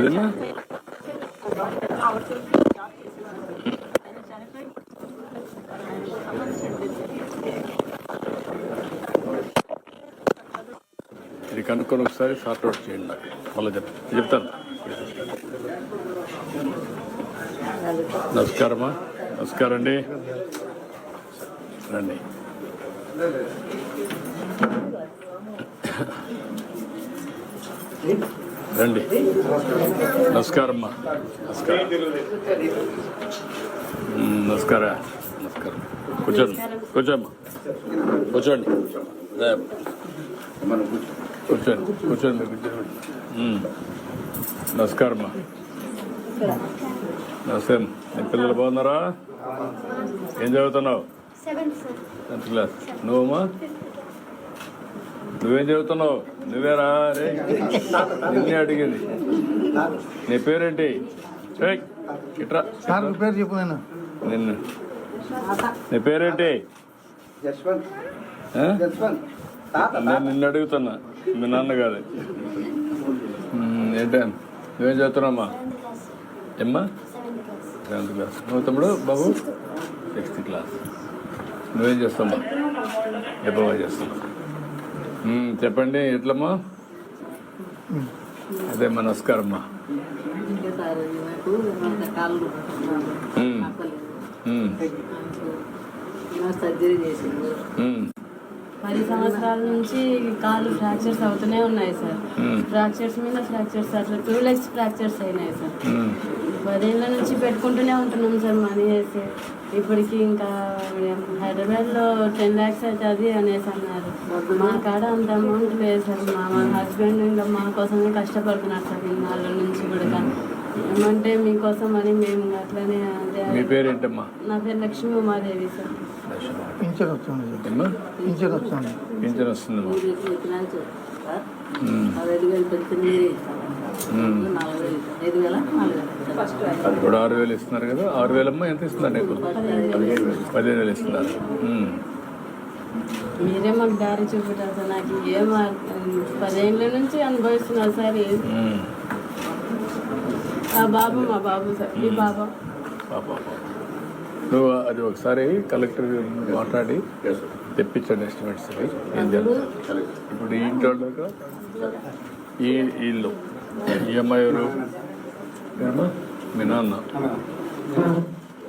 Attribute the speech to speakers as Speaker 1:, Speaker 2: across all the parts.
Speaker 1: ఇది కనుక్కొని ఒకసారి సార్ట్అవుట్ చేయండి నాకు మళ్ళీ చెప్తాను. నమస్కారమ్మా. నమస్కారం అండి. రండి. రండి. నమస్కారమ్మా. నమస్కారం. నమస్కారం. నమస్కారం. కూర్చోండి. కూర్చోమ్మా. కూర్చోండి. కూర్చోండి. కూర్చోండి. మీరు కూర్చోండి. నమస్కారమ్మా. నమస్తే. నీ పిల్లలు బాగున్నారా? ఏం చదువుతున్నావు? 10th class. నువ్వమ్మా? నువ్వేం చదువుతున్నావు? నువ్వేరా? రే నిన్నే అడిగింది. నీ పేరేంటి? ఇట్రా.
Speaker 2: పేరు చెప్పు.
Speaker 1: నిన్ను నీ పేరేంటి? నేను నిన్ను అడుగుతున్నా, మీ నాన్న కాదు. ఏంటా నువ్వేం చదువుతున్నామ్మా? ఏమ్మా? 7th class. నువ్వు తమ్ముడు? బాబు 6th క్లాస్. నువ్వేం చేస్తామ్మా? ఎప్పుడు చేస్తావు? చెప్పండి. ఎట్లమ్మా? అదే మా నమస్కారమ్మా.
Speaker 3: సర్జరీ చేసింది. 10 సంవత్సరాల నుంచి కాళ్ళు ఫ్రాక్చర్స్ అవుతూనే ఉన్నాయి సార్. ఫ్రాక్చర్స్ మీద ఫ్రాక్చర్స్, అట్లా 2 legs ఫ్రాక్చర్స్ అయినాయి సార్. 10 ఏళ్ళ నుంచి పెట్టుకుంటూనే ఉంటున్నాం సార్ మనీ వేసి. ఇప్పటికి ఇంకా హైదరాబాద్లో 10 lakhs అవుతుంది అనేసి అన్నారు. మా కాడ అంత అమౌంట్ లేదు సార్. మా హస్బెండ్ ఇంకా మా కోసమే కష్టపడుతున్నారు సార్ ఇన్నాళ్ళ నుంచి కూడా. ఏమంటే మీకోసం అని మేము అట్లనే.
Speaker 1: మీ పేరేంటమ్మా?
Speaker 3: నా పేరు లక్ష్మీ ఉమాదేవి సార్.
Speaker 2: పింఛన్ వస్తుంది. పింఛన్ వస్తుంది.
Speaker 1: పింఛన్ వస్తుంది. అది కూడా 6,000 ఇస్తున్నారు కదా. 6,000 అమ్మా. ఎంత ఇస్తున్నారు నీకు? 15,000 ఇస్తున్నారు.
Speaker 3: మీరే మాకు దారి చూపెట్టారు సార్. నాకు ఏం 10 ఏళ్ళ నుంచి అనుభవిస్తున్నారు సార్. ఆ బాబు మా బాబు సార్. ఈ బాబా
Speaker 1: నువ్వు అది ఒకసారి కలెక్టర్ మాట్లాడి తెప్పించండి ఎస్టిమేట్స్. ఏం జరుగుతుంది ఇప్పుడు ఈ ఇంట్లో ఈ ఇల్లు ఈ అమ్మాయి ఎవరు? మీ నాన్న?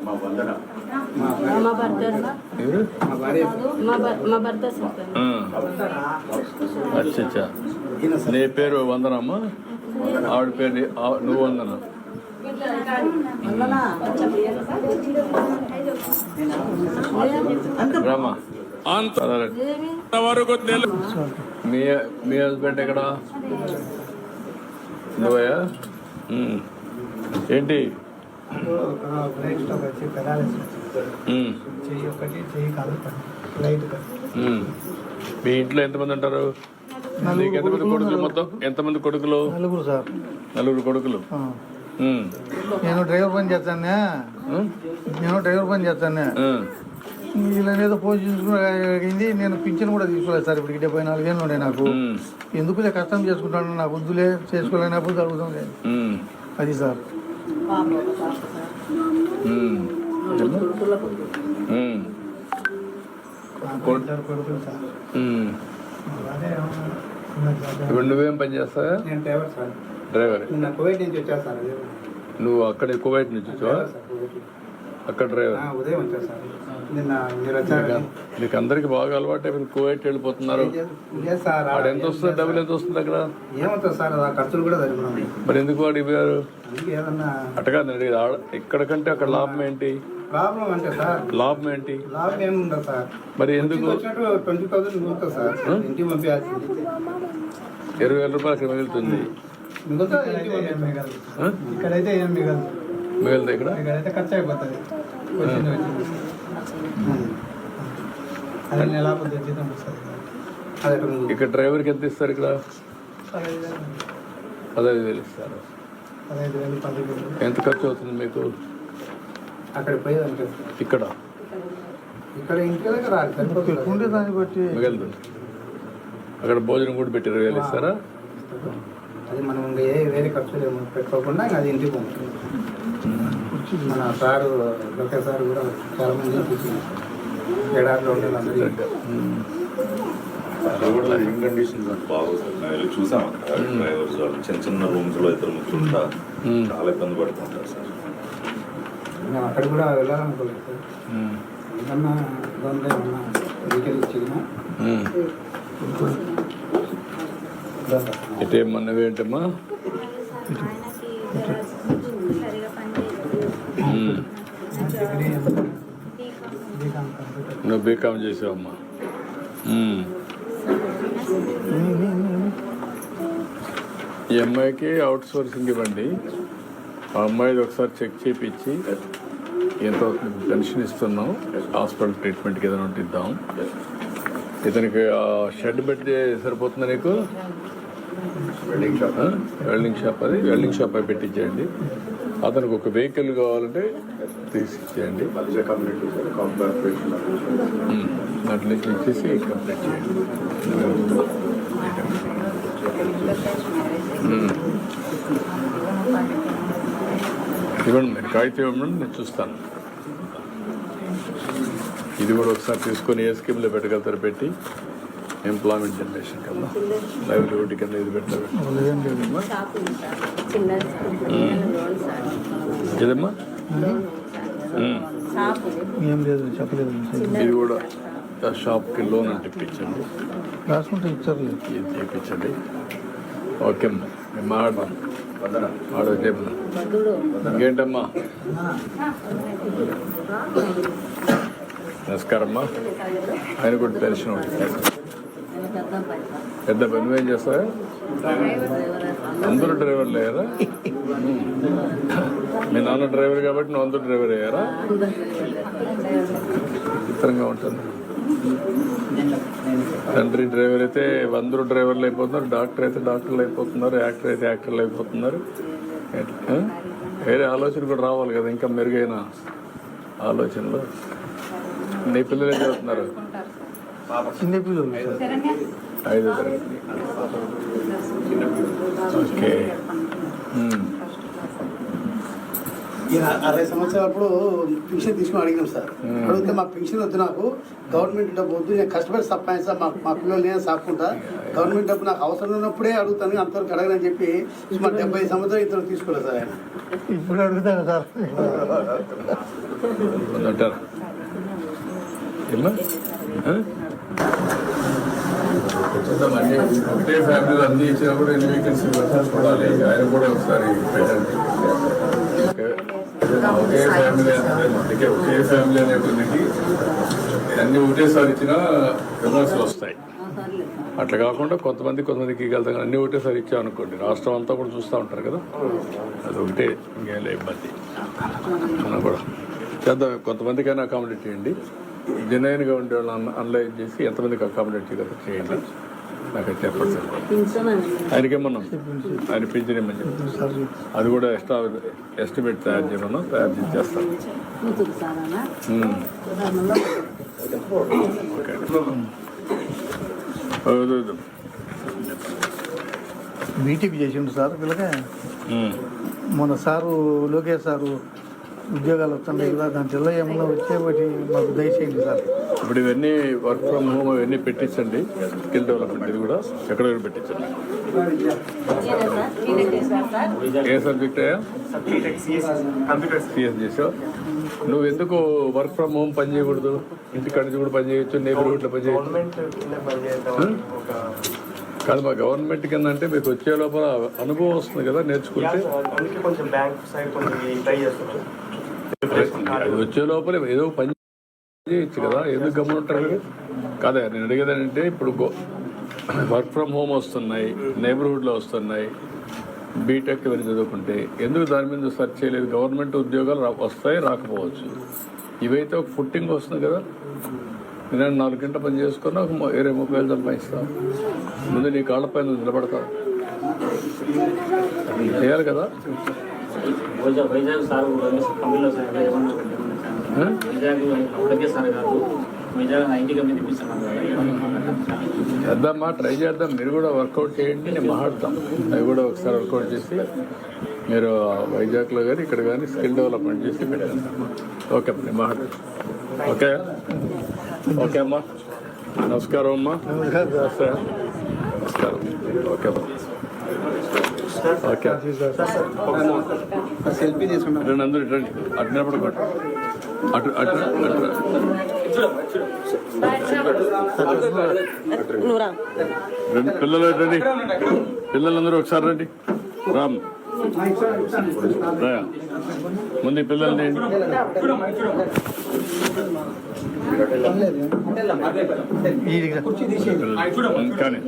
Speaker 3: మా భర్త సార్.
Speaker 1: అచ్చా. నీ పేరు వందనమ్మా? ఆవిడ పేరు నువ్వు వందన? రామా. మీ హస్బెండ్ ఎక్కడ? నువ్వయా? ఏంటి? మీ ఇంట్లో ఎంతమంది ఉంటారు? నీకు ఎంతమంది కొడుకులు? మొత్తం ఎంతమంది కొడుకులు?
Speaker 2: 4 సార్.
Speaker 1: 4 కొడుకులు.
Speaker 2: నేను డ్రైవర్ పని చేస్తాను. ఇలా ఏదో ఫోన్ చూసుకుని నేను పింఛన్ కూడా తీసుకోలేదు సార్. ఇప్పటికి 74 ఏళ్ళు ఉండే నాకు. ఎందుకులే కష్టం చేసుకుంటాను, నాకు వద్దులే, చేసుకోలేనప్పుడు జరుగుతుంది లేదు. అది సార్. కొడుకులు సార్.
Speaker 1: ఇప్పుడు నువ్వేం పని చేస్తావా?
Speaker 4: నేను డ్రైవర్ సార్.
Speaker 1: డ్రైవర్.
Speaker 4: కువైట్ నుంచి వచ్చా సార్.
Speaker 1: నువ్వు అక్కడ కువైట్ నుంచి వచ్చావా? అక్కడ డ్రైవర్.
Speaker 4: ఉదయం వచ్చా సార్. నిన్న మీరు వచ్చారు.
Speaker 1: మీకు అందరికి బాగా అలవాటు అయిపోయింది. కువైట్ వెళ్ళిపోతున్నారు. వాడు ఎంత వస్తుంది? డబ్బులు ఎంత వస్తుంది అక్కడ?
Speaker 4: ఏమవుతుంది సార్, ఖర్చులు కూడా సరిపోయి.
Speaker 1: మరి ఎందుకు వాడు ఇవ్వారు?
Speaker 4: ఏదన్నా
Speaker 1: అట్టగా ఇక్కడ కంటే అక్కడ లాభం ఏంటి?
Speaker 4: ప్రాబ్లం అంటే సార్
Speaker 1: లాభం ఏంటి?
Speaker 4: లాభం ఏముండదు సార్.
Speaker 1: మరి ఎందుకు?
Speaker 4: 20,000 మిగులుతుంది సార్. ఇంటికి పంపించాల్సింది
Speaker 1: 20,000 రూపాయలు అక్కడ మిగులుతుంది.
Speaker 4: ఇక్కడైతే ఏం మిగలదు.
Speaker 1: మిగలదు ఇక్కడైతే
Speaker 4: ఖర్చు అయిపోతుంది. అదే నెల జీతం వస్తుంది.
Speaker 1: ఇక్కడ డ్రైవర్కి ఎంత ఇస్తారు? ఇక్కడ 15,000 ఇస్తారు.
Speaker 4: 15,000
Speaker 1: ఎంత ఖర్చు అవుతుంది మీకు
Speaker 4: అక్కడ పోయేదంటే?
Speaker 1: ఇక్కడ
Speaker 4: ఇంటి దగ్గర
Speaker 2: పెట్టుకుంటే దాన్ని బట్టి
Speaker 1: మిగలదు. అక్కడ భోజనం కూడా పెట్టి 20,000 ఇస్తారా?
Speaker 4: అది మనం ఇంకా వేరే ఖర్చులు ఏమో పెట్టుకోకుండా ఇంకా అది ఇంటికి పంపుతుంది. మన సారు డాక్టర్ సార్ కూడా చాలా మంది తీసుకున్నారు ఎడారిలో ఉండాలి అందరూ.
Speaker 5: అక్కడ కూడా లివింగ్ కండిషన్స్ అంత బాగోతుంది. నేను వెళ్ళి చూసాం అక్కడ డ్రైవర్స్ వాళ్ళు చిన్న చిన్న రూమ్స్ లో ఇద్దరు ముగ్గురు ఉంటా చాలా ఇబ్బంది పడుతుంటారు సార్.
Speaker 4: మేము అక్కడ కూడా వెళ్ళాలనుకోలేదు సార్. ఏమన్నా ఇబ్బంది ఏమన్నా వెహికల్ ఇచ్చినా
Speaker 1: ఇటేమన్నవేంటమ్మా? నువ్వు బీకామ్ చేసావమ్మా. ఈ అమ్మాయికి అవుట్ సోర్సింగ్ ఇవ్వండి. ఆ అమ్మాయిది ఒకసారి చెక్ చేయించి ఎంత పెన్షన్ ఇస్తున్నాం, హాస్పిటల్ ట్రీట్మెంట్కి ఏదైనా ఉంటే ఇద్దాం. ఇతనికి షెడ్ పెట్టి సరిపోతుందా నీకు? వెల్డింగ్ షాప్ అది వెల్డింగ్ షాప్ అయి పెట్టించేయండి. అతనికి ఒక వెహికల్ కావాలంటే తీసిచ్చేయండి. అట్లా ఇచ్చేసి కంప్లీట్ చేయండి. ఇవ్వండి, మీరు కాగితం ఇవ్వండి, నేను చూస్తాను. ఇది కూడా ఒకసారి తీసుకొని ఏ స్కీమ్లో పెట్టగలుగుతారు పెట్టి ఎంప్లాయ్మెంట్ జనరేషన్ కన్నా లైవ్లీహుడ్ కింద ఇది పెట్టారు. ఏదమ్మా?
Speaker 2: ఏం లేదు చెప్పలేదు.
Speaker 1: ఇది కూడా షాప్కి లోన్ అంటే ఇప్పించండి,
Speaker 2: రాసుకుంటే ఇచ్చారు.
Speaker 1: ఇది ఇప్పించండి. ఓకే అమ్మా, మేము మాట్లాడదాం. చెప్పు ఇంకేంటమ్మా? నమస్కారమ్మా. ఆయన కూడా తెలిసిన పెద్ద పని నువ్వేం చేస్తావా? అందరూ డ్రైవర్లు అయ్యారా? మీ నాన్న డ్రైవర్ కాబట్టి నువ్వు అందరూ డ్రైవర్ అయ్యారా? విచిత్రంగా ఉంటుంది. తండ్రి డ్రైవర్ అయితే అందరూ డ్రైవర్లు అయిపోతున్నారు, డాక్టర్ అయితే డాక్టర్లు అయిపోతున్నారు, యాక్టర్ అయితే యాక్టర్లు అయిపోతున్నారు. వేరే ఆలోచన కూడా రావాలి కదా, ఇంకా మెరుగైన ఆలోచనలు. నీ పిల్లలు ఏం చదువుతున్నారు?
Speaker 2: చిన్న పిల్లలు
Speaker 1: 5వ తరగతి. ఓకే.
Speaker 6: ఈయన 60 సంవత్సరాలప్పుడు పెన్షన్ తీసుకుని అడిగినాం సార్. అడిగితే మా పెన్షన్ వద్దు, నాకు గవర్నమెంట్ డబ్బు వద్దు, నేను కష్టపడి సంపాదించా, మా పిల్లలు నేను సాక్కుంటా, గవర్నమెంట్ డబ్బు నాకు అవసరం ఉన్నప్పుడే అడుగుతాను, అంతవరకు అడగనని చెప్పి సుమారు 70 సంవత్సరాలు ఇతను తీసుకోలేదు సార్ ఆయన.
Speaker 2: ఇప్పుడు అడుగుతాను సార్.
Speaker 1: అంటారా ఒకటే ఫ్యామిలీలో అన్ని ఇచ్చినా కూడా ఎన్ని వేకెన్సీ చూడాలి. ఆయన కూడా ఒకసారి పెట్టండి. ఒకే ఫ్యామిలీ అందుకే ఒకే ఫ్యామిలీ అనే కొన్నికి అన్ని ఒకటేసారి ఇచ్చినా విమర్శలు వస్తాయి. అట్లా కాకుండా కొంతమందికి వెళ్తాం, అన్ని ఒకటేసారి ఇచ్చా అనుకోండి, రాష్ట్రం అంతా కూడా చూస్తూ ఉంటారు కదా, అది ఒకటే ఇంకేం ఇబ్బంది. మనం కూడా చేద్దాం, కొంతమందికైనా అకామిడేట్ చేయండి. జెన్యున్గా ఉండే వాళ్ళని అనలైజ్ చేసి ఎంతమందికి అకామిడేట్ చేయగలరు చేయండి. నాకు చెప్పండి సార్. ఆయనకేమన్నాం, ఆయన పింఛన్ ఇమ్మని చెప్పి అది కూడా ఎస్టిమేట్ తయారు చేయమన్నాం, తయారు చేస్తాం. ఓకే.
Speaker 2: బీటీపీ చేసిండు సార్ పిల్లగా. మన సారు లోకేష్ సారు ఉద్యోగాలు వస్తున్నాయి కదా, దాంట్లో ఏమన్నా వచ్చేవాటి మాకు దయచేయండి సార్.
Speaker 1: ఇప్పుడు ఇవన్నీ వర్క్ ఫ్రమ్ హోమ్ ఇవన్నీ పెట్టించండి. స్కిల్ డెవలప్మెంట్ ఇది కూడా ఎక్కడ పెట్టించండి. ఏ సబ్జెక్ట్ అయ్యా? సిఎస్ చేసావు. నువ్వు ఎందుకు వర్క్ ఫ్రమ్ హోమ్ పని చేయకూడదు? ఇంటికాడ నుంచి కూడా పని చేయొచ్చు, నేబర్హుడ్లో పని చేయొచ్చు. కాదు, మా గవర్నమెంట్ కింద అంటే మీకు వచ్చే లోపల అనుభవం వస్తుంది కదా, నేర్చుకుంటే అది వచ్చే లోపల ఏదో పని చేయొచ్చు కదా, ఎందుకు గమనింటారు కదా. నేను అడిగేది అంటే ఇప్పుడు వర్క్ ఫ్రమ్ హోమ్ వస్తున్నాయి, నేబర్హుడ్లో వస్తున్నాయి, బీటెక్ ఇవన్నీ చదువుకుంటే ఎందుకు దాని మీద సెర్చ్ చేయలేదు? గవర్నమెంట్ ఉద్యోగాలు వస్తాయి, రాకపోవచ్చు. ఇవైతే ఒక ఫుట్టింగ్ వస్తుంది కదా. నేను 4 గంటల పని చేసుకున్నా ఒక 20-30 సంపాదిస్తాను. ముందు నీ కాళ్ళపైన నిలబడతావు, చేయాలి కదా.
Speaker 7: వైజాగ్ 90 కంపెనీ తెప్పిస్తున్నాను
Speaker 1: చేద్దామా, ట్రై చేద్దాం. మీరు కూడా వర్కౌట్ చేయండి, నేను మాట్లాడతాం. అవి కూడా ఒకసారి వర్కౌట్ చేసి మీరు వైజాగ్లో కానీ ఇక్కడ కానీ స్కిల్ డెవలప్మెంట్ చేసి పెట్టండి. ఓకే అమ్మా, నేను మాట్లాడతాను. ఓకే ఓకే అమ్మా, నమస్కారం అమ్మా. నమస్కారం. ఓకే అమ్మా. ఓకే
Speaker 6: సెల్ఫీ తీసుకుంటాం.
Speaker 1: రండి, అందరూ రండి. అటు కొట్టు, అటు అటు అటు రండి. పిల్లలు రండి, పిల్లలందరూ ఒకసారి రండి. రామ్ రాయా, ముందు ఈ పిల్లలు రండి. కానీ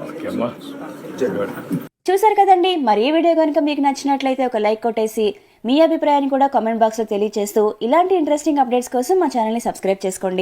Speaker 1: ఓకే అమ్మా.
Speaker 8: చూసారు కదండి. మరి ఈ వీడియో కనుక మీకు నచ్చినట్లయితే ఒక లైక్ కొట్టేసి మీ అభిప్రాయాన్ని కూడా కామెంట్ బాక్స్లో తెలియజేస్తూ ఇలాంటి ఇంట్రెస్టింగ్ అప్డేట్స్ కోసం మా ఛానల్ని సబ్స్క్రైబ్ చేసుకోండి.